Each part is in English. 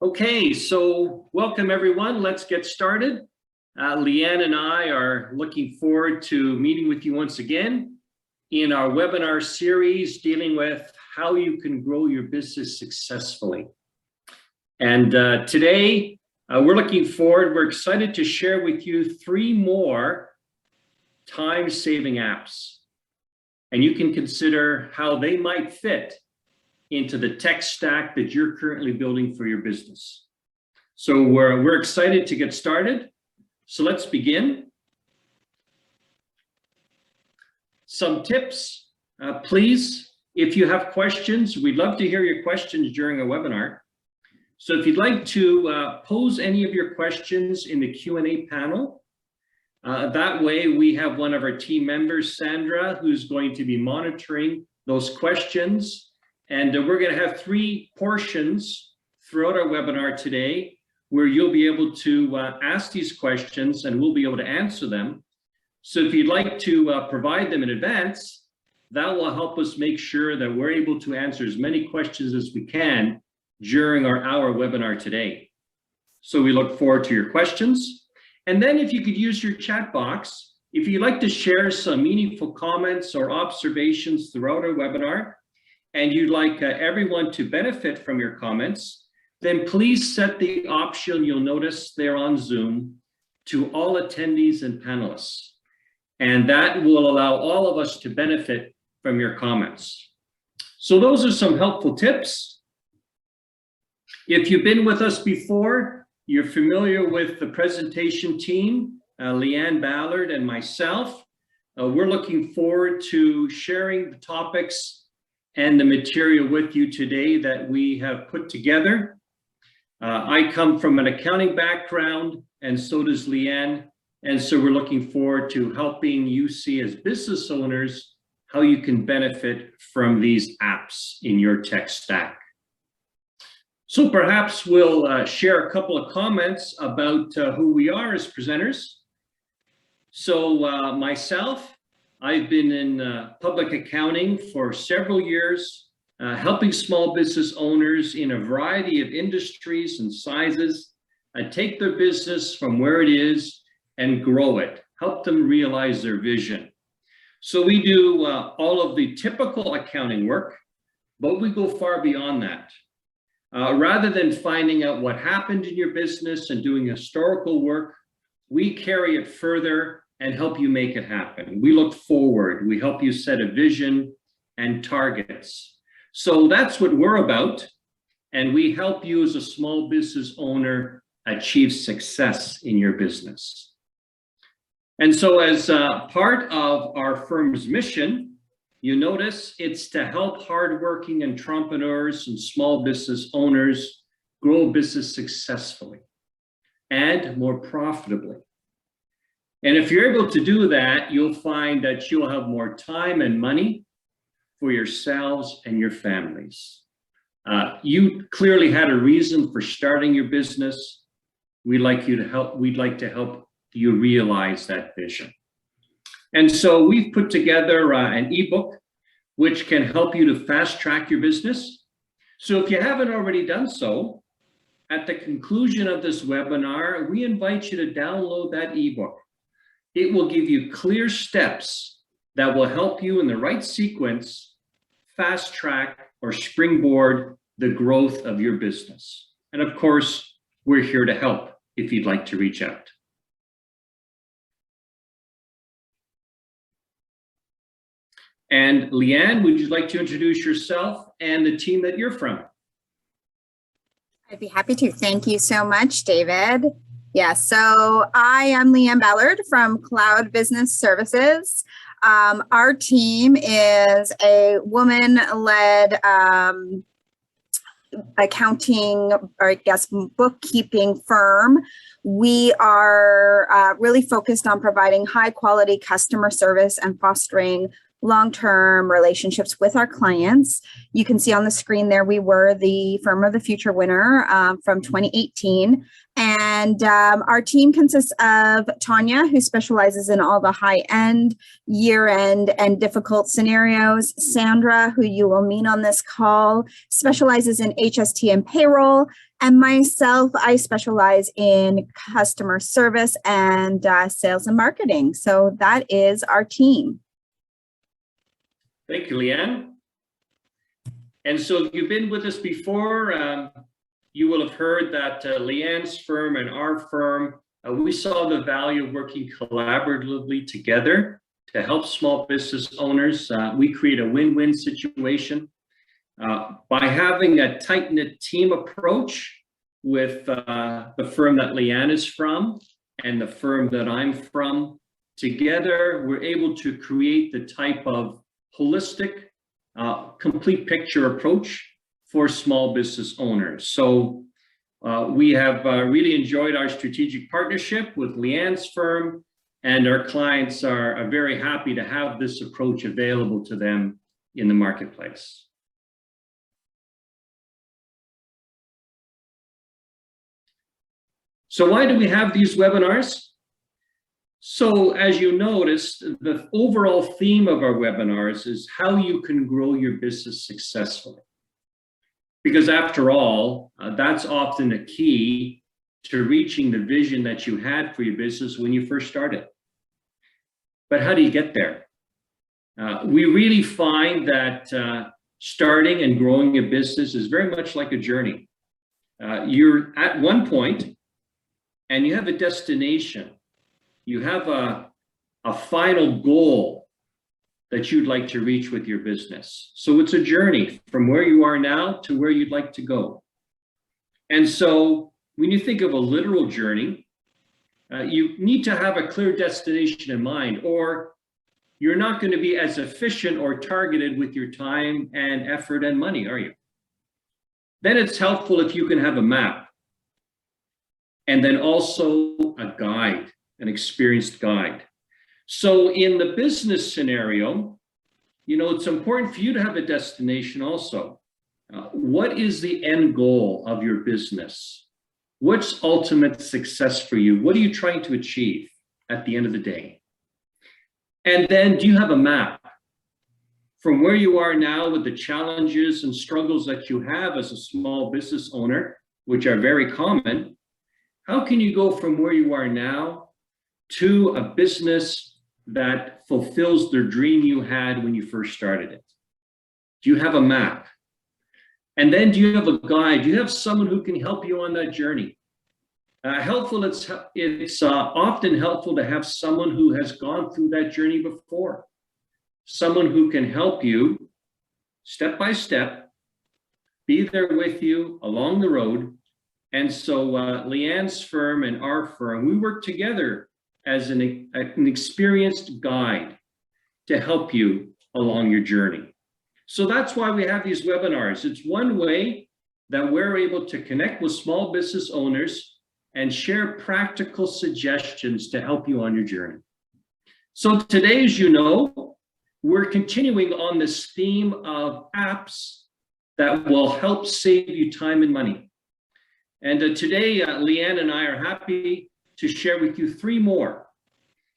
Okay, so welcome everyone. Let's get started. Leanne and I are looking forward to meeting with you once again in our webinar series dealing with how you can grow your business successfully. And today we're looking forward, we're excited to share with you 3 more time-saving apps. And you can consider how they might fit into the tech stack that you're currently building for your business. So we're excited to get started. So let's begin. Some tips, please. If you have questions, we'd love to hear your questions during a webinar. So if you'd like to pose any of your questions in the Q&A panel, that way we have one of our team members, Sandra, who's going to be monitoring those questions. And we're going to have 3 portions throughout our webinar today where you'll be able to ask these questions and we'll be able to answer them. So if you'd like to provide them in advance, that will help us make sure that we're able to answer as many questions as we can during our hour webinar today. So we look forward to your questions. And then if you could use your chat box, if you'd like to share some meaningful comments or observations throughout our webinar, and you'd like everyone to benefit from your comments, then please set the option you'll notice there on Zoom to all attendees and panelists. And that will allow all of us to benefit from your comments. So those are some helpful tips. If you've been with us before, you're familiar with the presentation team, Leanne Ballard and myself. We're looking forward to sharing the topics and the material with you today that we have put together. I come from an accounting background, and so does Leanne. And so we're looking forward to helping you see as business owners how you can benefit from these apps in your tech stack. So perhaps we'll share a couple of comments about who we are as presenters. So myself, I've been in public accounting for several years, helping small business owners in a variety of industries and sizes take their business from where it is and grow it, help them realize their vision. So we do all of the typical accounting work, but we go far beyond that. Rather than finding out what happened in your business and doing historical work, we carry it further and help you make it happen. We look forward, we help you set a vision and targets. So that's what we're about. And we help you as a small business owner achieve success in your business. And so as part of our firm's mission, you notice it's to help hardworking entrepreneurs and small business owners grow a business successfully and more profitably. And if you're able to do that, you'll find that you'll have more time and money for yourselves and your families. You clearly had a reason for starting your business. We'd like to help you realize that vision. And so we've put together an ebook which can help you to fast track your business. So if you haven't already done so, at the conclusion of this webinar, we invite you to download that ebook. It will give you clear steps that will help you in the right sequence, fast track or springboard the growth of your business. And of course, we're here to help if you'd like to reach out. And Leanne, would you like to introduce yourself and the team that you're from? I'd be happy to. Thank you so much, David. Yeah, so I am Leanne Ballard from Cloud Business Services. Our team is a woman-led accounting, or I guess bookkeeping firm. We are really focused on providing high-quality customer service and fostering long-term relationships with our clients. You can see on the screen there, we were the Firm of the Future winner from 2018. And our team consists of Tanya, who specializes in all the high-end, year-end, and difficult scenarios. Sandra, who you will meet on this call, specializes in HST and payroll. And myself, I specialize in customer service and sales and marketing. So that is our team. Thank you, Leanne. And so if you've been with us before, you will have heard that Leanne's firm and our firm, we saw the value of working collaboratively together to help small business owners. We create a win-win situation by having a tight-knit team approach with the firm that Leanne is from and the firm that I'm from. Together, we're able to create the type of holistic, complete picture approach for small business owners. So we have really enjoyed our strategic partnership with Leanne's firm, and our clients are very happy to have this approach available to them in the marketplace. So why do we have these webinars? So as you noticed, the overall theme of our webinars is how you can grow your business successfully. Because after all, that's often a key to reaching the vision that you had for your business when you first started. But how do you get there? We really find that starting and growing a business is very much like a journey. You're at one point and you have a destination. You have a final goal that you'd like to reach with your business. So it's a journey from where you are now to where you'd like to go. And so when you think of a literal journey, you need to have a clear destination in mind, or you're not going to be as efficient or targeted with your time and effort and money, are you? Then it's helpful if you can have a map and then also a guide, an experienced guide. So in the business scenario, you know, it's important for you to have a destination also. What is the end goal of your business? What's ultimate success for you? What are you trying to achieve at the end of the day? And then do you have a map from where you are now with the challenges and struggles that you have as a small business owner, which are very common? How can you go from where you are now to a business that fulfills the dream you had when you first started it? Do you have a map? And then do you have a guide? Do you have someone who can help you on that journey? It's often helpful to have someone who has gone through that journey before. Someone who can help you step by step, be there with you along the road. And so Leanne's firm and our firm, we work together as an experienced guide to help you along your journey. So that's why we have these webinars. It's one way that we're able to connect with small business owners and share practical suggestions to help you on your journey. So today, as you know, we're continuing on this theme of apps that will help save you time and money. And today, Leanne and I are happy to share with you 3 more.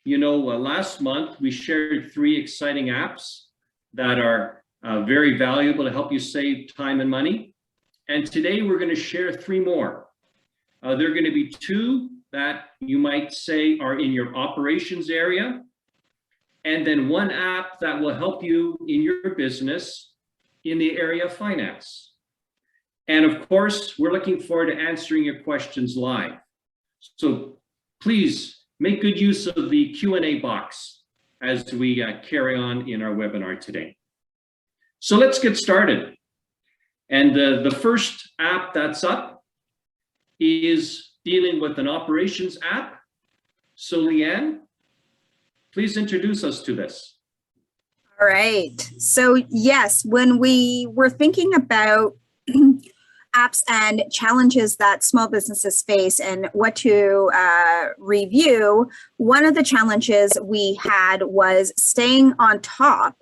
You know, last month we shared 3 exciting apps that are very valuable to help you save time and money. And today we're going to share 3 more. There are going to be 2 that you might say are in your operations area, and then 1 app that will help you in your business in the area of finance. And of course, we're looking forward to answering your questions live. So please make good use of the Q&A box as we carry on in our webinar today. So let's get started. And the first app that's up is dealing with an operations app. So Leanne, please introduce us to this. All right. So yes, when we were thinking about apps and challenges that small businesses face and what to review, one of the challenges we had was staying on top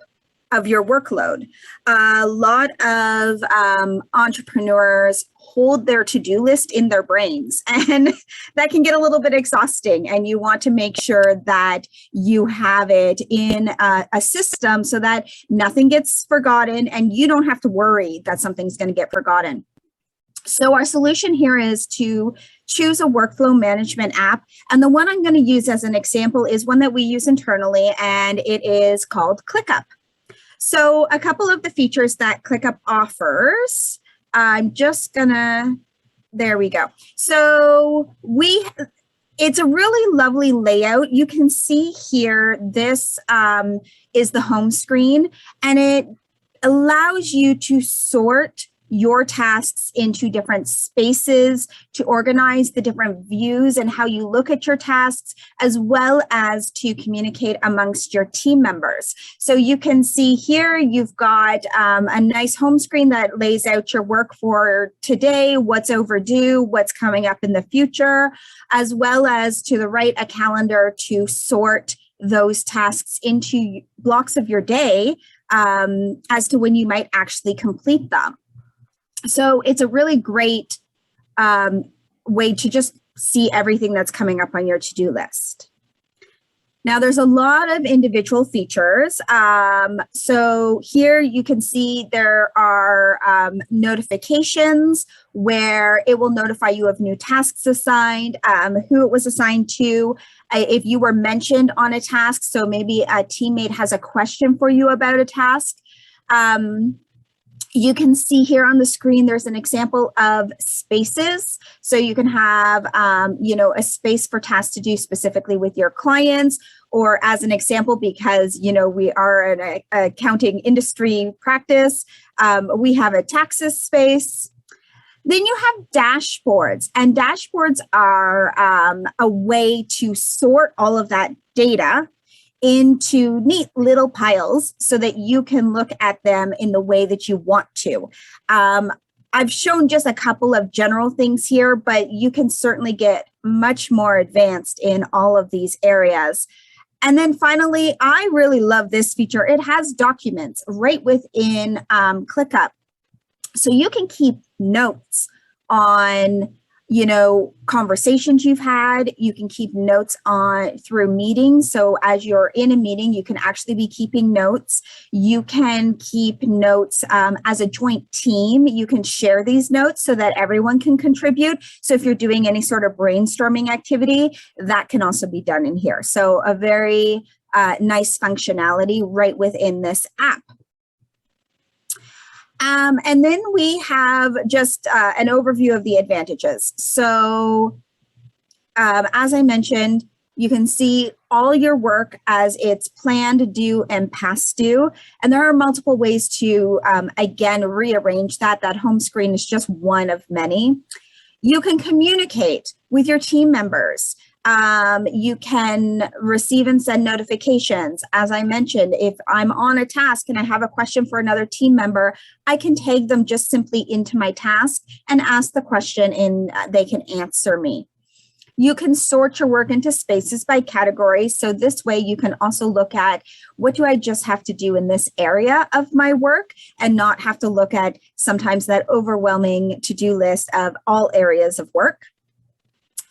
your workload. A lot of entrepreneurs hold their to-do list in their brains, and that can get a little bit exhausting, and you want to make sure that you have it in a system so that nothing gets forgotten and you don't have to worry that something's going to get forgotten. So our solution here is to choose a workflow management app. And the one I'm going to use as an example is one that we use internally, and it is called ClickUp. So a couple of the features that ClickUp offers, I'm just gonna, there we go. So it's a really lovely layout. You can see here, this is the home screen, and it allows you to sort your tasks into different spaces, to organize the different views and how you look at your tasks, as well as to communicate amongst your team members. So you can see here, you've got a nice home screen that lays out your work for today, what's overdue, what's coming up in the future, as well as to the right, a calendar to sort those tasks into blocks of your day as to when you might actually complete them. So it's a really great way to just see everything that's coming up on your to-do list. Now, there's a lot of individual features. So here you can see there are notifications where it will notify you of new tasks assigned, who it was assigned to, if you were mentioned on a task. So maybe a teammate has a question for you about a task. You can see here on the screen, there's an example of spaces. So you can have, a space for tasks to do specifically with your clients, or as an example, because, we are an accounting industry practice, we have a taxes space. Then you have dashboards, and dashboards are a way to sort all of that data into neat little piles so that you can look at them in the way that you want to. I've shown just a couple of general things here, but you can certainly get much more advanced in all of these areas. And then finally, I really love this feature. It has documents right within ClickUp. So you can keep notes on conversations you've had. You can keep notes on through meetings. So as you're in a meeting, you can actually be keeping notes. You can keep notes as a joint team. You can share these notes so that everyone can contribute. So if you're doing any sort of brainstorming activity, that can also be done in here. So a very nice functionality right within this app. And then we have just an overview of the advantages. So as I mentioned, you can see all your work as it's planned, due, and past due. And there are multiple ways to, again, rearrange that. That home screen is just one of many. You can communicate with your team members. You can receive and send notifications. As I mentioned, if I'm on a task and I have a question for another team member, I can tag them just simply into my task and ask the question, and they can answer me. You can sort your work into spaces by category. So this way you can also look at, what do I just have to do in this area of my work, and not have to look at sometimes that overwhelming to-do list of all areas of work.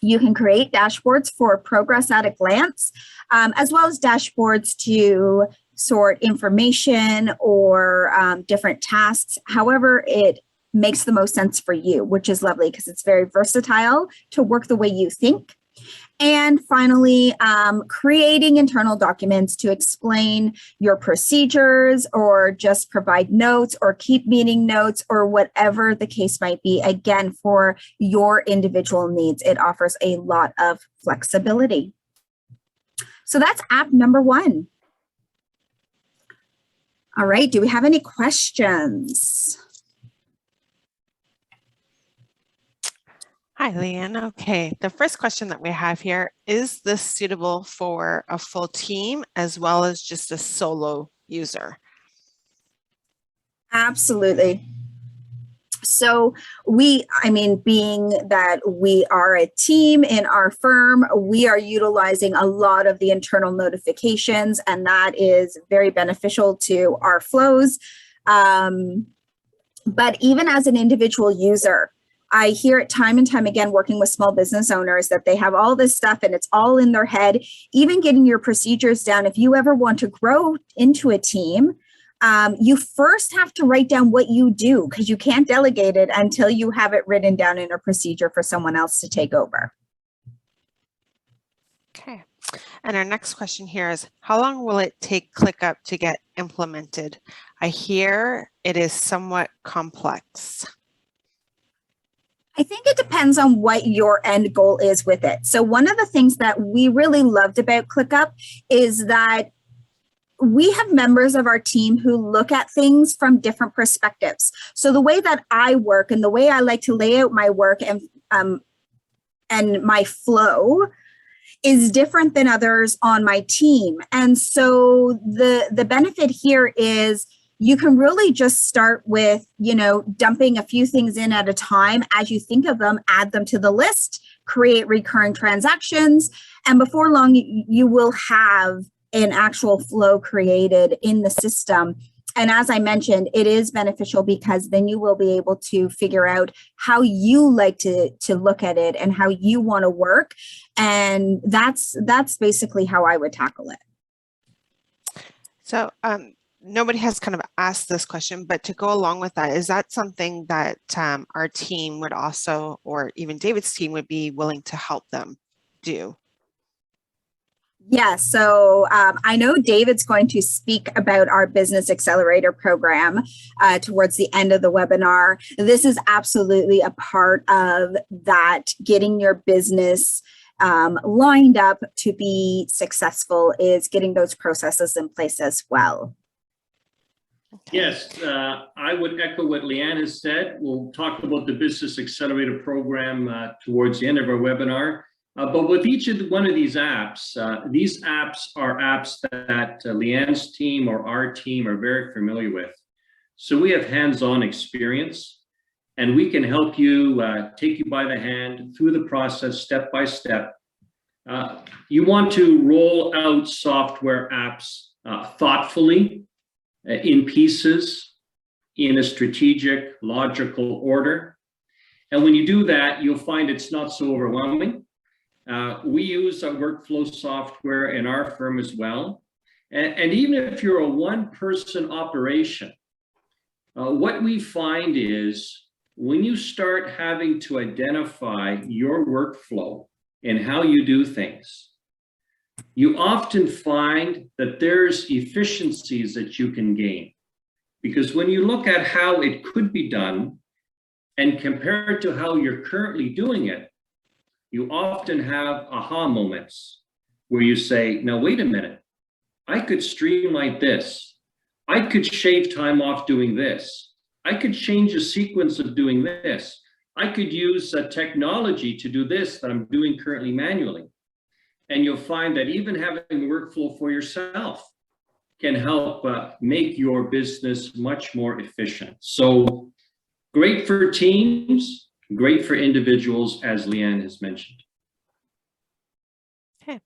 You can create dashboards for progress at a glance, as well as dashboards to sort information or different tasks, however it makes the most sense for you, which is lovely because it's very versatile to work the way you think. And finally, creating internal documents to explain your procedures, or just provide notes or keep meeting notes, or whatever the case might be. Again, for your individual needs, it offers a lot of flexibility. So that's app number 1. All right, do we have any questions? Hi, Leanne. Okay, the first question that we have here, is this suitable for a full team as well as just a solo user? Absolutely. So being that we are a team in our firm, we are utilizing a lot of the internal notifications, and that is very beneficial to our flows. But even as an individual user, I hear it time and time again working with small business owners that they have all this stuff and it's all in their head. Even getting your procedures down, if you ever want to grow into a team, you first have to write down what you do, because you can't delegate it until you have it written down in a procedure for someone else to take over. Okay. And our next question here is, how long will it take ClickUp to get implemented? I hear it is somewhat complex. I think it depends on what your end goal is with it. So one of the things that we really loved about ClickUp is that we have members of our team who look at things from different perspectives. So the way that I work and the way I like to lay out my work and my flow is different than others on my team. And so the benefit here is you can really just start with, dumping a few things in at a time. As you think of them, add them to the list, create recurring transactions, and before long, you will have an actual flow created in the system. And as I mentioned, it is beneficial because then you will be able to figure out how you like to look at it and how you want to work. And that's basically how I would tackle it. So nobody has kind of asked this question, but to go along with that, is that something that our team would also, or even David's team would be willing to help them do? Yeah, so I know David's going to speak about our Business Accelerator program towards the end of the webinar. This is absolutely a part of that, getting your business lined up to be successful, is getting those processes in place as well. Yes, I would echo what Leanne has said. We'll talk about the Business Accelerator program towards the end of our webinar. But with each one of these apps are apps that Leanne's team or our team are very familiar with. So we have hands-on experience, and we can help you, take you by the hand through the process step by step. You want to roll out software apps thoughtfully, in pieces, in a strategic, logical order. And when you do that, you'll find it's not so overwhelming. We use a workflow software in our firm as well. And even if you're a one-person operation, what we find is when you start having to identify your workflow and how you do things, you often find that there's efficiencies that you can gain. Because when you look at how it could be done and compare it to how you're currently doing it, you often have aha moments where you say, now, wait a minute, I could streamline this. I could shave time off doing this. I could change the sequence of doing this. I could use technology to do this that I'm doing currently manually. And you'll find that even having a workflow for yourself can help make your business much more efficient. So great for teams, great for individuals, as Leanne has mentioned. Okay.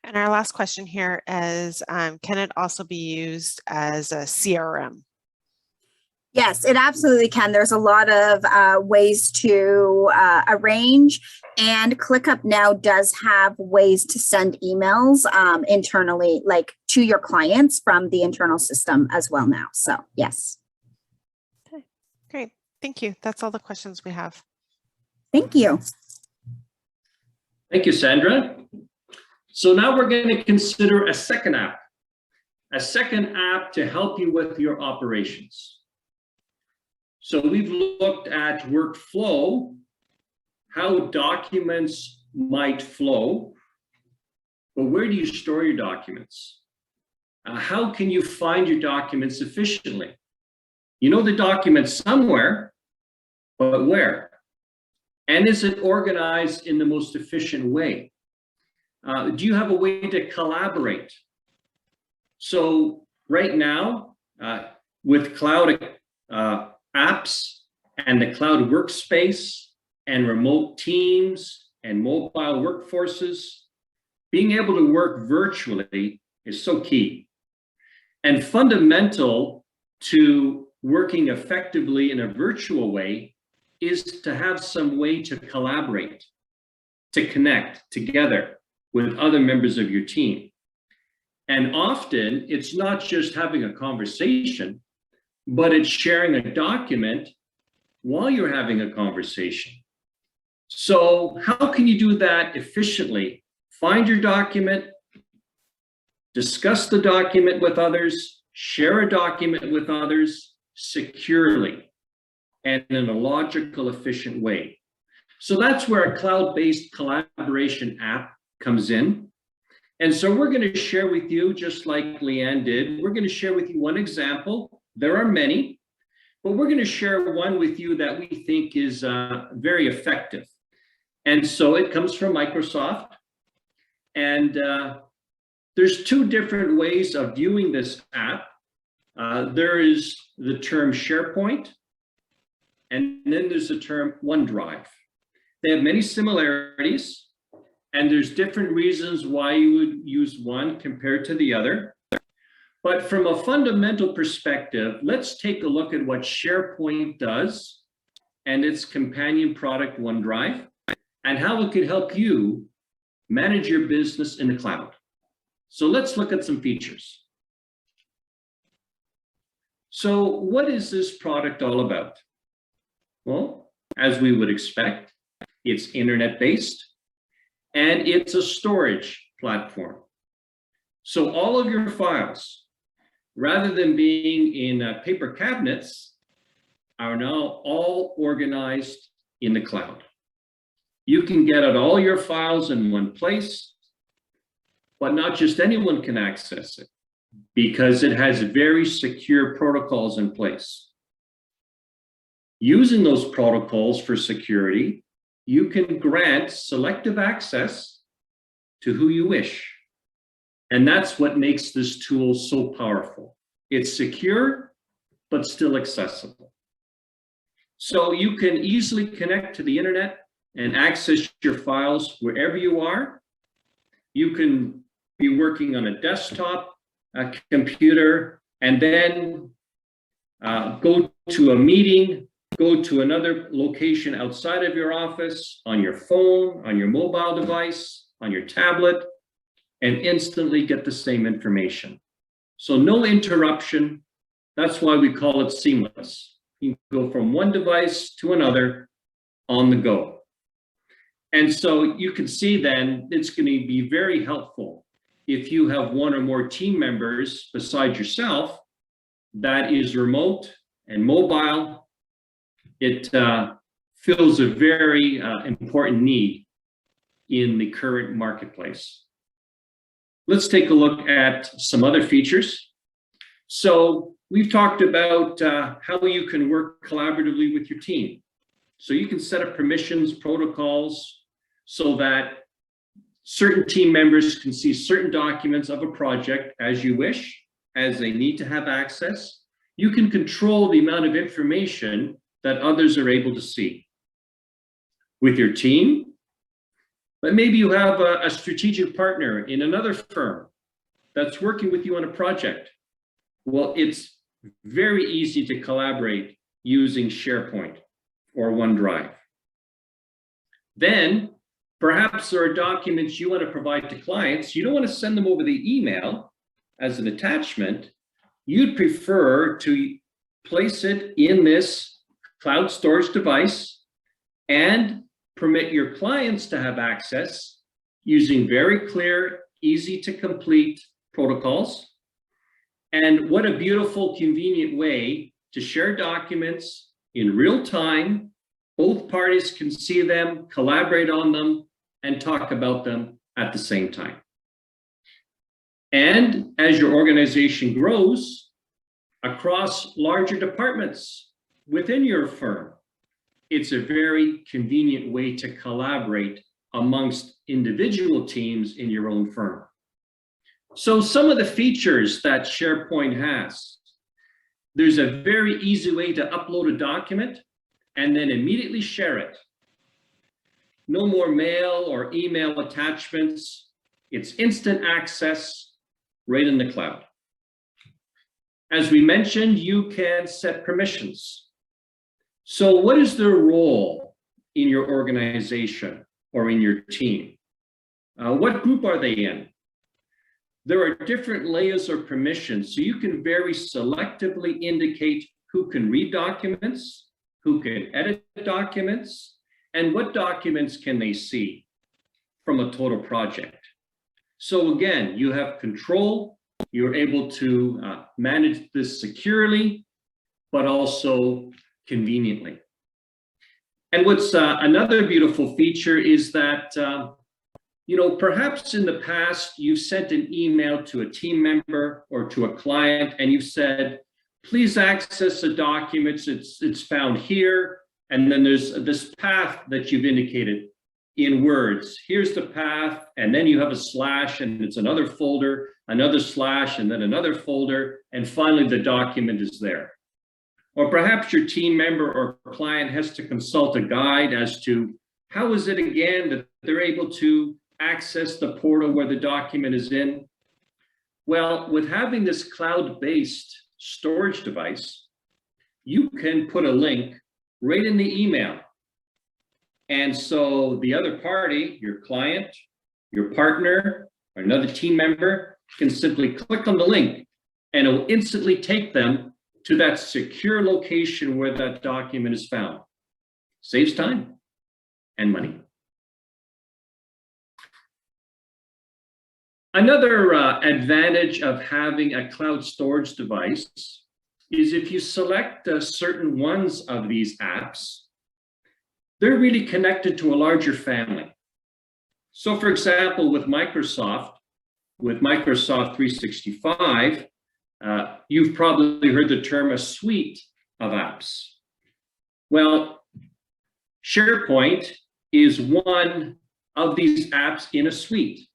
And our last question here is, can it also be used as a CRM? Yes, it absolutely can. There's a lot of ways to arrange, and ClickUp now does have ways to send emails internally, like to your clients from the internal system as well now. So yes. Okay, great. Thank you. That's all the questions we have. Thank you. Thank you, Sandra. So now we're going to consider a second app to help you with your operations. So we've looked at workflow, how documents might flow, but where do you store your documents? How can you find your documents efficiently? You know the document somewhere, but where? And is it organized in the most efficient way? Do you have a way to collaborate? So right now, with cloud apps, and the cloud workspace and remote teams and mobile workforces, being able to work virtually is so key. And fundamental to working effectively in a virtual way is to have some way to collaborate, to connect together with other members of your team. And often it's not just having a conversation, but it's sharing a document while you're having a conversation. So how can you do that efficiently? Find your document, discuss the document with others, share a document with others securely and in a logical, efficient way. So that's where a cloud-based collaboration app comes in. And so we're going to share with you, just like Leanne did, we're going to share with you one example. There are many, but we're going to share one with you that we think is very effective. And so it comes from Microsoft. And there's two different ways of viewing this app. There is the term SharePoint, and then there's the term OneDrive. They have many similarities, and there's different reasons why you would use one compared to the other. But from a fundamental perspective, let's take a look at what SharePoint does and its companion product OneDrive, and how it could help you manage your business in the cloud. So let's look at some features. So what is this product all about? Well, as we would expect, it's internet-based and it's a storage platform. So all of your files, rather than being in paper cabinets, are now all organized in the cloud. You can get at all your files in one place, but not just anyone can access it because it has very secure protocols in place. Using those protocols for security, you can grant selective access to who you wish. And that's what makes this tool so powerful. It's secure, but still accessible. So you can easily connect to the internet and access your files wherever you are. You can be working on a desktop, a computer, and then go to a meeting, go to another location outside of your office, on your phone, on your mobile device, on your tablet, and instantly get the same information. So no interruption. That's why we call it seamless. You can go from one device to another on the go. And so you can see then it's going to be very helpful if you have one or more team members besides yourself that is remote and mobile. It fills a very important need in the current marketplace. Let's take a look at some other features. So we've talked about how you can work collaboratively with your team. So you can set up permissions, protocols, so that certain team members can see certain documents of a project as you wish, as they need to have access. You can control the amount of information that others are able to see with your team. But maybe you have a strategic partner in another firm that's working with you on a project. Well, it's very easy to collaborate using SharePoint or OneDrive. Then, perhaps there are documents you want to provide to clients. You don't want to send them over the email as an attachment. You'd prefer to place it in this cloud storage device and permit your clients to have access using very clear, easy to complete protocols. And what a beautiful, convenient way to share documents in real time. Both parties can see them, collaborate on them, and talk about them at the same time. And as your organization grows across larger departments within your firm, it's a very convenient way to collaborate amongst individual teams in your own firm. So some of the features that SharePoint has, there's a very easy way to upload a document and then immediately share it. No more mail or email attachments. It's instant access right in the cloud. As we mentioned, you can set permissions. So what is their role in your organization or in your team? What group are they in? There are different layers of permissions, so you can very selectively indicate who can read documents, who can edit documents, and what documents can they see from a total project. So again, you have control, you're able to manage this securely, but also conveniently. And what's another beautiful feature is that perhaps in the past, you've sent an email to a team member or to a client, and you've said, please access the documents, it's found here. And then there's this path that you've indicated in words. Here's the path, and then you have a slash, and it's another folder, another slash, and then another folder, and finally the document is there. Or perhaps your team member or client has to consult a guide as to how is it again that they're able to access the portal where the document is in. Well, with having this cloud-based storage device, you can put a link right in the email. And so the other party, your client, your partner, or another team member can simply click on the link, and it will instantly take them to that secure location where that document is found. Saves time and money. Another advantage of having a cloud storage device is if you select certain ones of these apps, they're really connected to a larger family. So for example, with Microsoft 365, you've probably heard the term a suite of apps. Well, Sharepoint is one of these apps in a suite.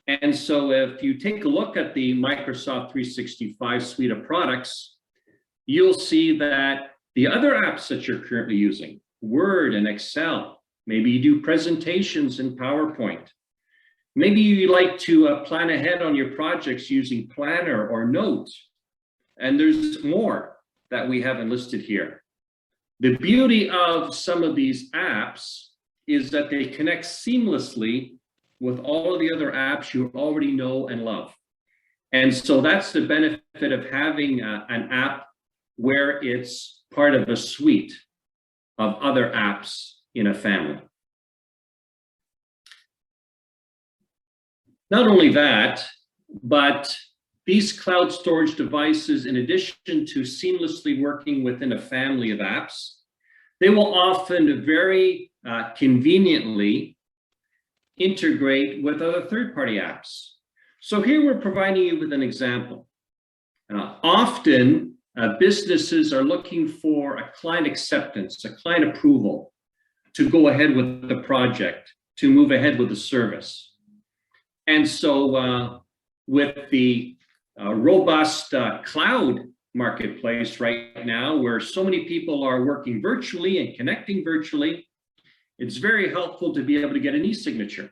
And so if you take a look at the Microsoft 365 suite of products, you'll see that the other apps that you're currently using, Word and Excel, maybe you do presentations in PowerPoint. Maybe you like to plan ahead on your projects using Planner or Notes, and there's more that we haven't listed here. The beauty of some of these apps is that they connect seamlessly with all of the other apps you already know and love. And so that's the benefit of having an app where it's part of a suite of other apps in a family. Not only that, but these cloud storage devices, in addition to seamlessly working within a family of apps, they will often very conveniently integrate with other third-party apps. So here we're providing you with an example. Often businesses are looking for a client acceptance, a client approval to go ahead with the project, to move ahead with the service. And so with the robust cloud marketplace right now, where so many people are working virtually and connecting virtually, it's very helpful to be able to get an e-signature.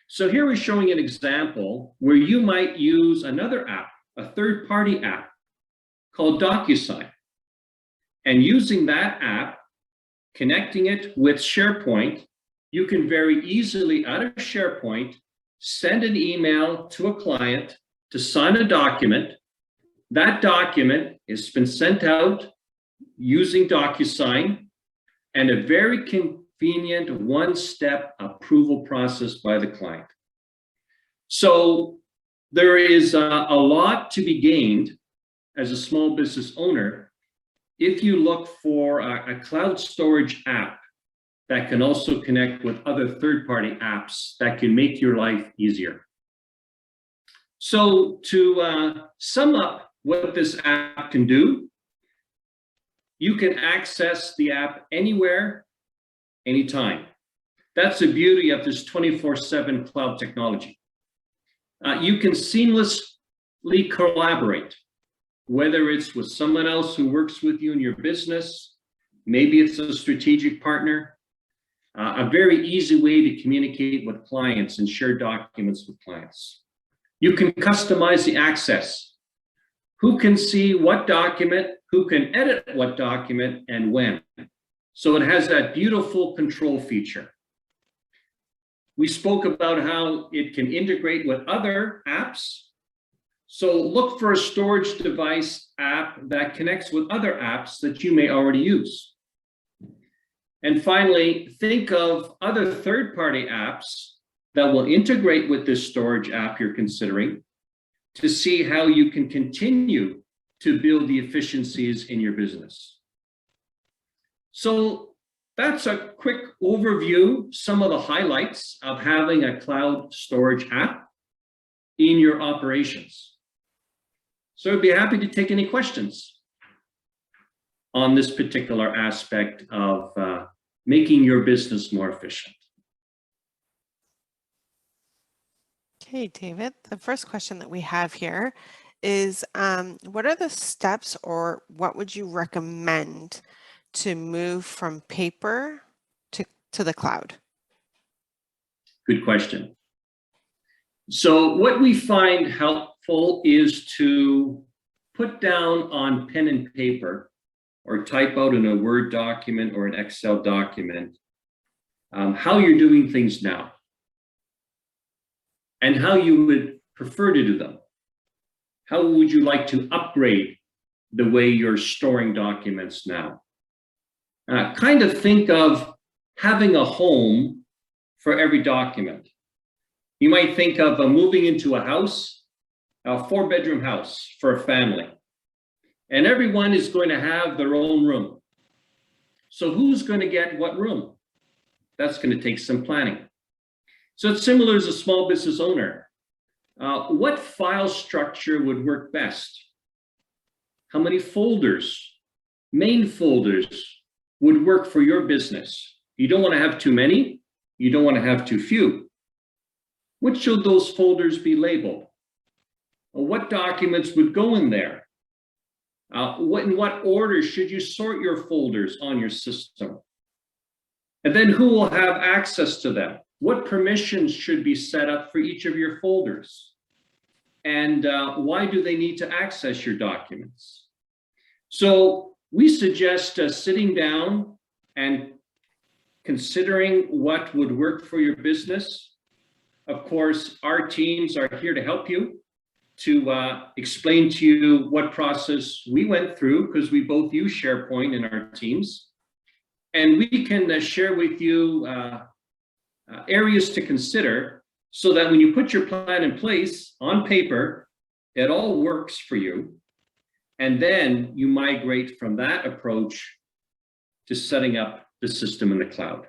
So here we're showing an example where you might use another app, a third-party app called DocuSign. And using that app, connecting it with Sharepoint, you can very easily, out of Sharepoint, send an email to a client to sign a document. That document has been sent out using DocuSign, and a very convenient one-step approval process by the client. So there is a lot to be gained as a small business owner if you look for a cloud storage app that can also connect with other third-party apps that can make your life easier. So to sum up what this app can do, you can access the app anywhere, anytime. That's the beauty of this 24/7 cloud technology. You can seamlessly collaborate, whether it's with someone else who works with you in your business, maybe it's a strategic partner, a very easy way to communicate with clients and share documents with clients. You can customize the access. Who can see what document, who can edit what document, and when. So it has that beautiful control feature. We spoke about how it can integrate with other apps. So look for a storage device app that connects with other apps that you may already use. And finally, think of other third-party apps that will integrate with this storage app you're considering to see how you can continue to build the efficiencies in your business. So that's a quick overview, some of the highlights of having a cloud storage app in your operations. So I'd be happy to take any questions on this particular aspect of making your business more efficient. Okay, David, the first question that we have here is, what are the steps or what would you recommend to move from paper to the cloud? Good question. So what we find helpful is to put down on pen and paper or type out in a Word document or an Excel document how you're doing things now and how you would prefer to do them. How would you like to upgrade the way you're storing documents now? Kind of think of having a home for every document. You might think of moving into a house, a 4-bedroom house for a family. And everyone is going to have their own room. So who's going to get what room? That's going to take some planning. So it's similar as a small business owner. What file structure would work best? How many folders, main folders, would work for your business? You don't want to have too many. You don't want to have too few. Which should those folders be labeled? What documents would go in there? In what order should you sort your folders on your system? And then who will have access to them? What permissions should be set up for each of your folders? And why do they need to access your documents? So we suggest sitting down and considering what would work for your business. Of course, our teams are here to help you, to explain to you what process we went through, because we both use SharePoint in our teams. And we can share with you areas to consider so that when you put your plan in place on paper, it all works for you. And then you migrate from that approach to setting up the system in the cloud.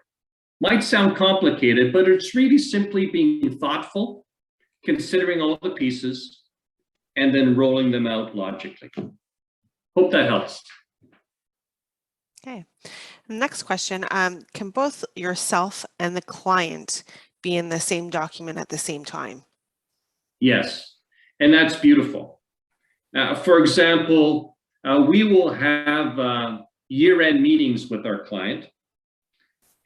Might sound complicated, but it's really simply being thoughtful, considering all the pieces, and then rolling them out logically. Hope that helps. Okay. Next question, can both yourself and the client be in the same document at the same time? Yes, and that's beautiful. For example, we will have year-end meetings with our client,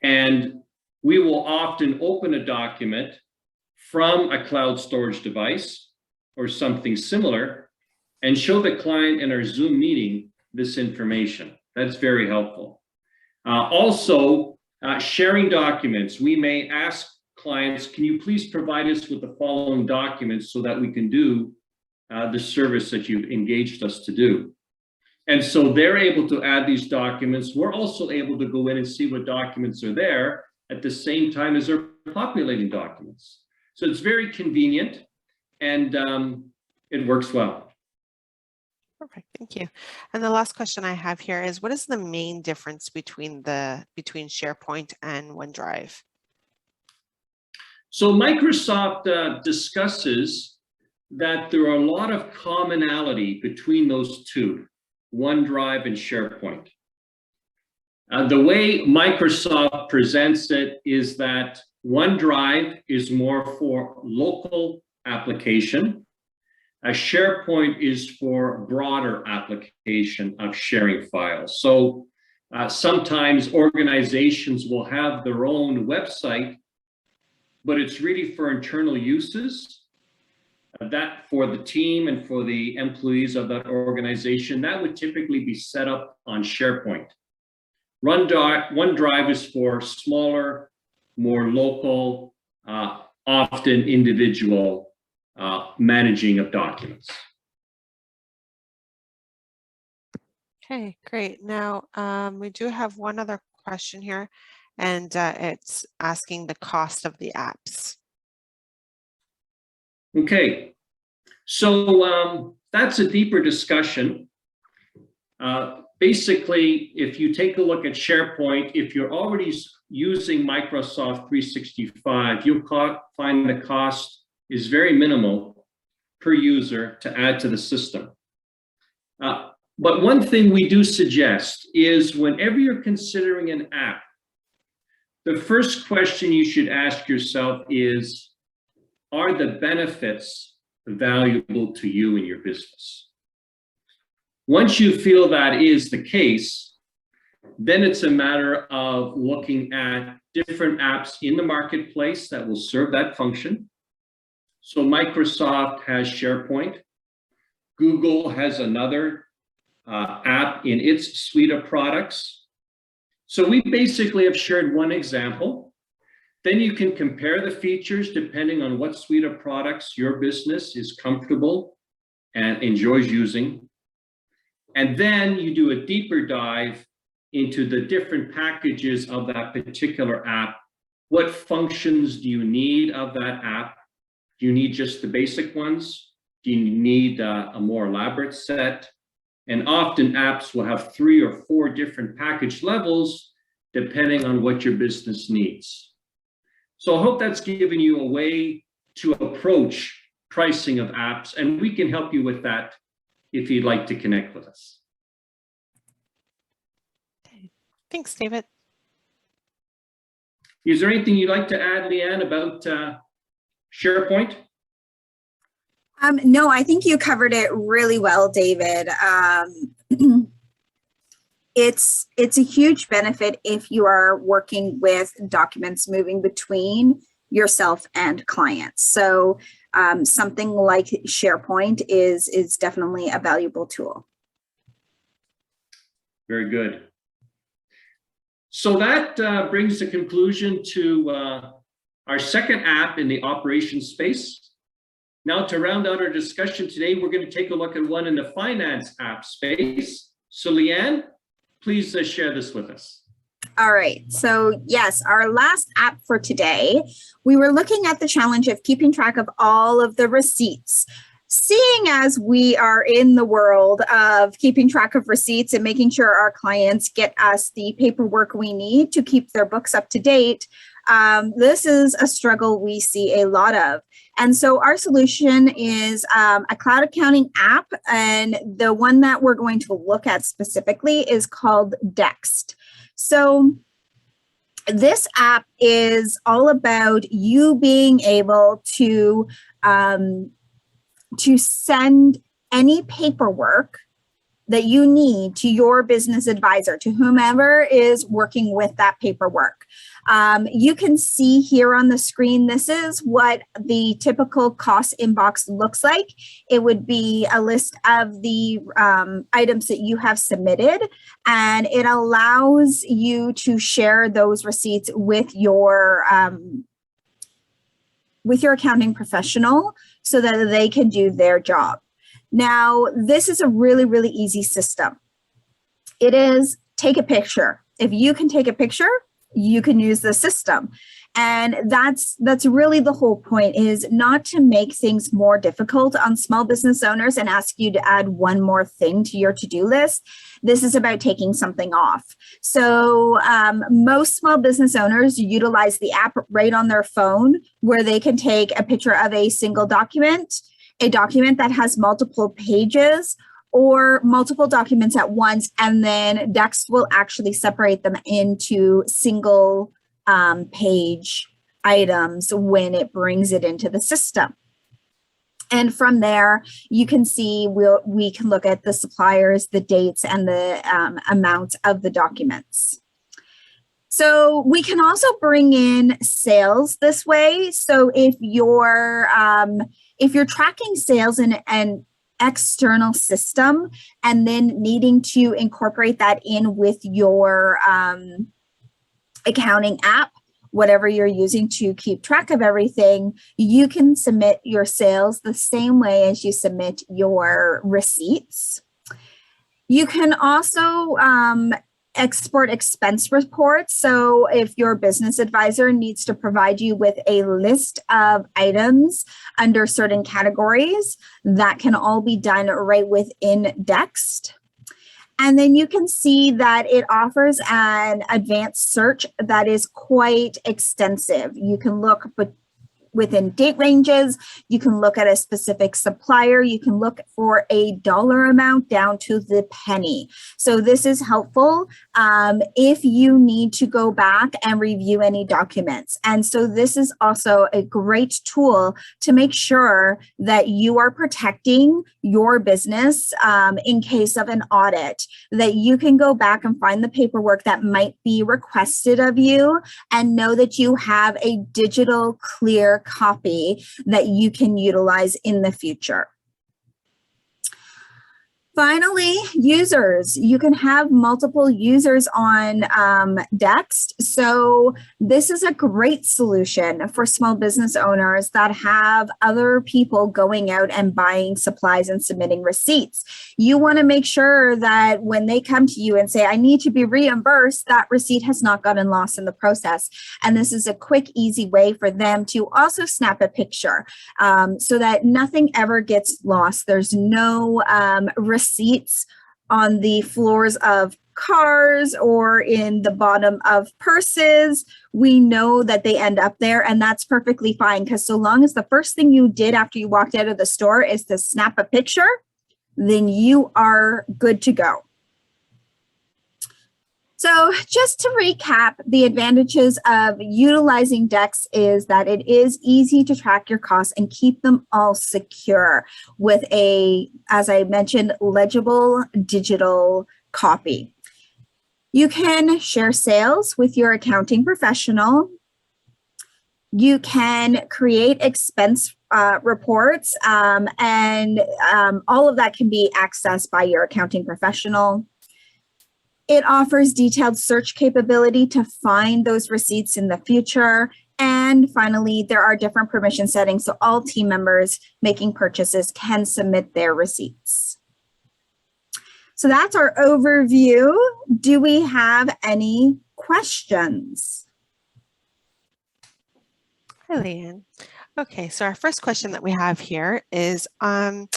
and we will often open a document from a cloud storage device or something similar and show the client in our Zoom meeting this information. That's very helpful. Also, sharing documents. We may ask clients, can you please provide us with the following documents so that we can do the service that you've engaged us to do? And so they're able to add these documents. We're also able to go in and see what documents are there at the same time as they're populating documents. So it's very convenient and it works well. Perfect, thank you. And the last question I have here is, what is the main difference between SharePoint and OneDrive? So Microsoft discusses that there are a lot of commonality between those two, OneDrive and SharePoint. The way Microsoft presents it is that OneDrive is more for local application. SharePoint is for broader application of sharing files. So Sometimes organizations will have their own website, but it's really for internal uses. That for the team and for the employees of that organization, that would typically be set up on SharePoint. OneDrive is for smaller, more local, often individual managing of documents. Okay, great. Now, we do have one other question here, and it's asking the cost of the apps. Okay, so that's a deeper discussion. Basically, if you take a look at SharePoint, if you're already using Microsoft 365, you'll find the cost is very minimal per user to add to the system. But one thing we do suggest is whenever you're considering an app, the first question you should ask yourself is, are the benefits valuable to you and your business? Once you feel that is the case, then it's a matter of looking at different apps in the marketplace that will serve that function. So Microsoft has SharePoint. Google has another app in its suite of products. So we basically have shared one example. Then you can compare the features depending on what suite of products your business is comfortable and enjoys using. And then you do a deeper dive into the different packages of that particular app. What functions do you need of that app? Do you need just the basic ones? Do you need a more elaborate set? And often apps will have 3 or 4 different package levels depending on what your business needs. So I hope that's given you a way to approach pricing of apps, and we can help you with that if you'd like to connect with us. Thanks, David. Is there anything you'd like to add, Leanne, about SharePoint? No, I think you covered it really well, David. It's a huge benefit if you are working with documents moving between yourself and clients. So something like SharePoint is definitely a valuable tool. Very good. So that brings the conclusion to our second app in the operations space. Now, to round out our discussion today, we're going to take a look at one in the finance app space. So Leanne, please share this with us. All right. So yes, our last app for today, we were looking at the challenge of keeping track of all of the receipts. Seeing as we are in the world of keeping track of receipts and making sure our clients get us the paperwork we need to keep their books up to date, this is a struggle we see a lot of. And so our solution is a cloud accounting app, and the one that we're going to look at specifically is called Dext. So this app is all about you being able to send any paperwork that you need to your business advisor, to whomever is working with that paperwork. You can see here on the screen, this is what the typical cost inbox looks like. It would be a list of the items that you have submitted, and it allows you to share those receipts with your accounting professional so that they can do their job. Now, this is a really, really easy system. It is take a picture. If you can take a picture, you can use the system. And that's really the whole point, is not to make things more difficult on small business owners and ask you to add one more thing to your to-do list. This is about taking something off. So most small business owners utilize the app right on their phone, where they can take a picture of a single document, a document that has multiple pages, or multiple documents at once, and then Dext will actually separate them into single page items when it brings it into the system. And from there, you can see we can look at the suppliers, the dates, and the amount of the documents. So we can also bring in sales this way. So if you're tracking sales in an external system and then needing to incorporate that in with your accounting app, whatever you're using to keep track of everything, you can submit your sales the same way as you submit your receipts. You can also export expense reports. So if your business advisor needs to provide you with a list of items under certain categories, that can all be done right within Dext. And then you can see that it offers an advanced search that is quite extensive. You can look within date ranges, you can look at a specific supplier, you can look for a dollar amount down to the penny. So this is helpful if you need to go back and review any documents. And so this is also a great tool to make sure that you are protecting your business in case of an audit, that you can go back and find the paperwork that might be requested of you and know that you have a digital clear copy that you can utilize in the future. Finally, users. You can have multiple users on Dext. So this is a great solution for small business owners that have other people going out and buying supplies and submitting receipts. You want to make sure that when they come to you and say, I need to be reimbursed, that receipt has not gotten lost in the process. And this is a quick, easy way for them to also snap a picture so that nothing ever gets lost. There's no receipts on the floors of cars or in the bottom of purses. We know that they end up there, and that's perfectly fine, because so long as the first thing you did after you walked out of the store is to snap a picture, then you are good to go. So just to recap, the advantages of utilizing Dext is that it is easy to track your costs and keep them all secure with a, as I mentioned, legible digital copy. You can share sales with your accounting professional. You can create expense reports, and all of that can be accessed by your accounting professional. It offers detailed search capability to find those receipts in the future. And finally, there are different permission settings, so all team members making purchases can submit their receipts. So that's our overview. Do we have any questions? Hi, Leanne. Okay, so our first question that we have here is, I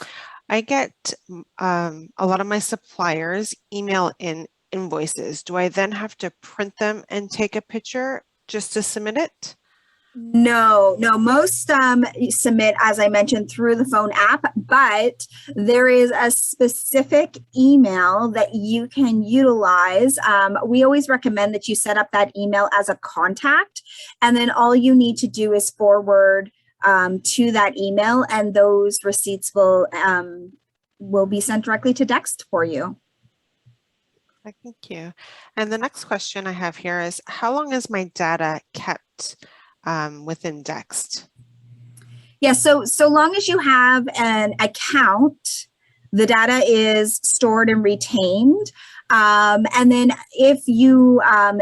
get a lot of my suppliers email in invoices. Do I then have to print them and take a picture just to submit it? No, most submit, as I mentioned, through the phone app, but there is a specific email that you can utilize. We always recommend that you set up that email as a contact, and then all you need to do is forward to that email, and those receipts will be sent directly to Dext for you. Thank you. And the next question I have here is, how long is my data kept within Dext? Yeah, so long as you have an account, the data is stored and retained. And then if you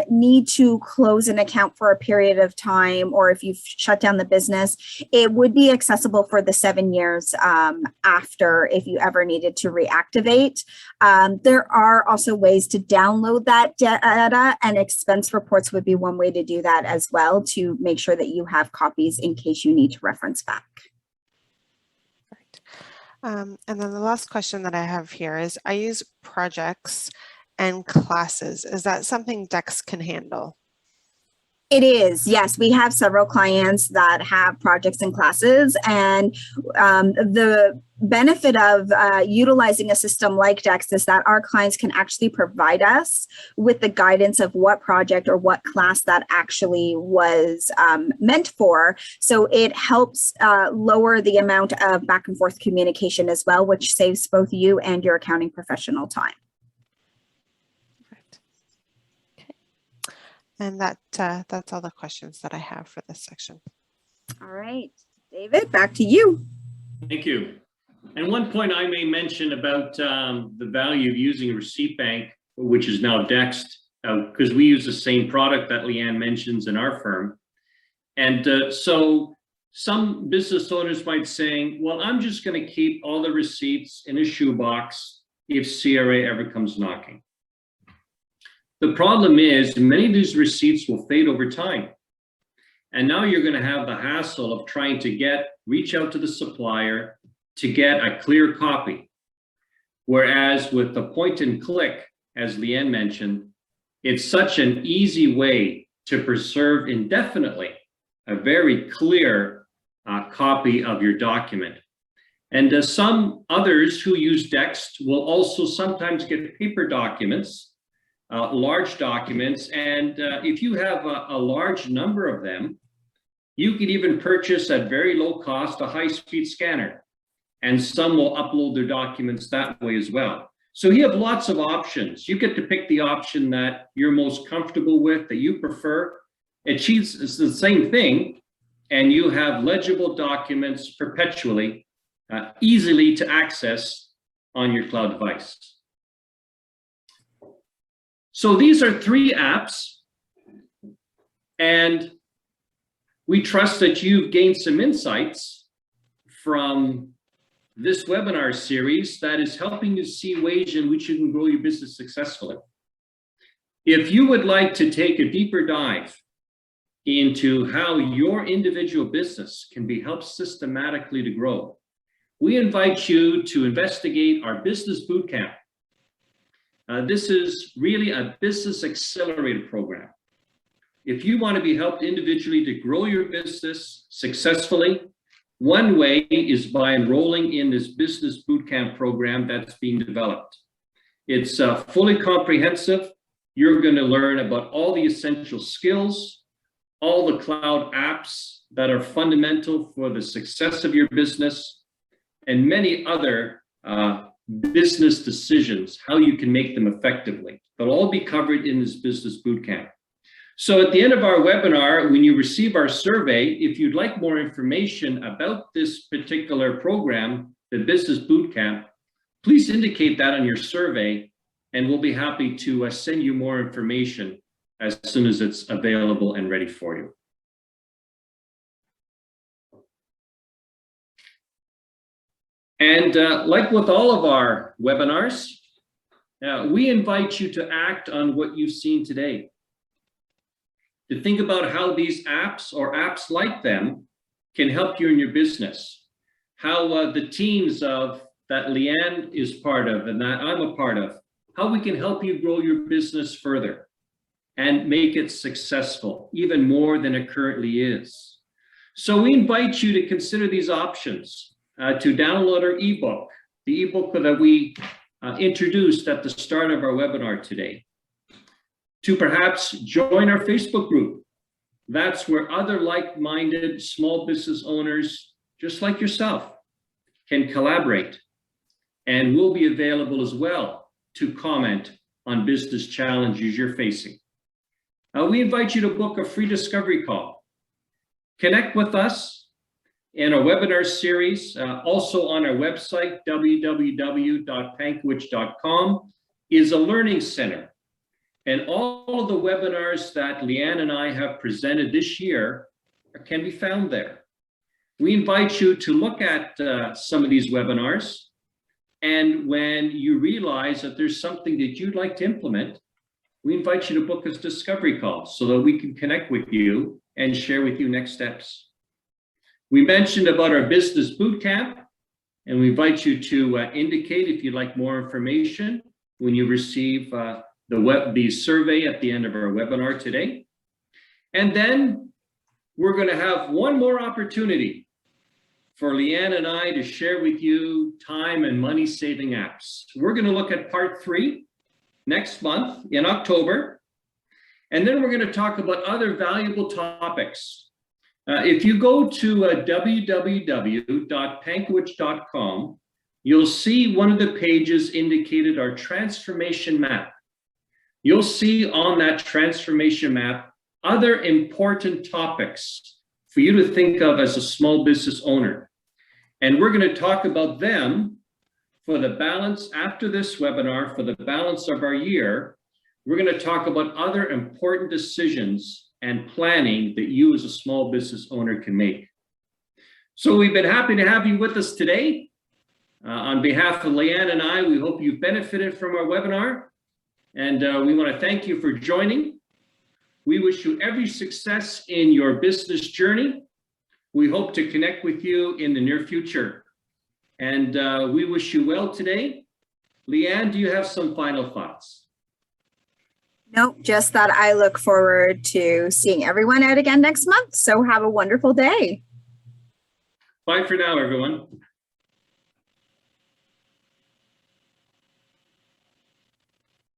need to close an account for a period of time, or if you've shut down the business, it would be accessible for the 7 years after, if you ever needed to reactivate. There are also ways to download that data, and expense reports would be one way to do that as well, to make sure that you have copies in case you need to reference back. And then the last question that I have here is, I use projects and classes. Is that something Dext can handle? It is, yes. We have several clients that have projects and classes, and the benefit of utilizing a system like Dext is that our clients can actually provide us with the guidance of what project or what class that actually was meant for. So it helps lower the amount of back and forth communication as well, which saves both you and your accounting professional time. And that's all the questions that I have for this section. All right, David, back to you. Thank you. And one point I may mention about the value of using a receipt bank, which is now Dext, because we use the same product that Leanne mentions in our firm. And so some business owners might say, well, I'm just going to keep all the receipts in a shoebox if CRA ever comes knocking. The problem is many of these receipts will fade over time. And now you're going to have the hassle of trying to reach out to the supplier to get a clear copy. Whereas with the point and click, as Leanne mentioned, it's such an easy way to preserve indefinitely a very clear copy of your document. And some others who use Dext will also sometimes get paper documents, large documents, and if you have a large number of them, you can even purchase at very low cost a high-speed scanner, and some will upload their documents that way as well. So you have lots of options. You get to pick the option that you're most comfortable with, that you prefer. It's the same thing, and you have legible documents perpetually, easily to access on your cloud device. So these are 3 apps, and we trust that you've gained some insights from this webinar series that is helping you see ways in which you can grow your business successfully. If you would like to take a deeper dive into how your individual business can be helped systematically to grow, we invite you to investigate our Business Bootcamp. This is really a business accelerator program. If you want to be helped individually to grow your business successfully, one way is by enrolling in this Business Bootcamp program that's being developed. It's fully comprehensive. You're going to learn about all the essential skills, all the cloud apps that are fundamental for the success of your business, and many other business decisions, how you can make them effectively. They'll all be covered in this Business Bootcamp. So at the end of our webinar, when you receive our survey, if you'd like more information about this particular program, the Business Bootcamp, please indicate that on your survey, and we'll be happy to send you more information as soon as it's available and ready for you. And like with all of our webinars, we invite you to act on what you've seen today. To think about how these apps or apps like them can help you in your business. How the teams that Leanne is part of and that I'm a part of, how we can help you grow your business further and make it successful, even more than it currently is. So we invite you to consider these options. To download our ebook, the ebook that we introduced at the start of our webinar today. To perhaps join our Facebook group. That's where other like-minded small business owners, just like yourself, can collaborate. And we'll be available as well to comment on business challenges you're facing. We invite you to book a free discovery call. Connect with us in our webinar series, also on our website, www.pankwich.com, is a learning center. And all of the webinars that Leanne and I have presented this year can be found there. We invite you to look at some of these webinars. And when you realize that there's something that you'd like to implement, we invite you to book a discovery call so that we can connect with you and share with you next steps. We mentioned about our Business Bootcamp, and we invite you to indicate if you'd like more information when you receive the survey at the end of our webinar today. And then we're going to have one more opportunity for Leanne and I to share with you time and money saving apps. We're going to look at part 3 next month in October. And then we're going to talk about other valuable topics. If you go to www.pankowitz.com, you'll see one of the pages indicated our transformation map. You'll see on that transformation map other important topics for you to think of as a small business owner. And we're going to talk about them for the balance after this webinar, for the balance of our year. We're going to talk about other important decisions and planning that you as a small business owner can make. So we've been happy to have you with us today. On behalf of Leanne and I, we hope you benefited from our webinar. And we want to thank you for joining. We wish you every success in your business journey. We hope to connect with you in the near future. And we wish you well today. Leanne, do you have some final thoughts? Nope, just that I look forward to seeing everyone out again next month. So have a wonderful day. Bye for now, everyone.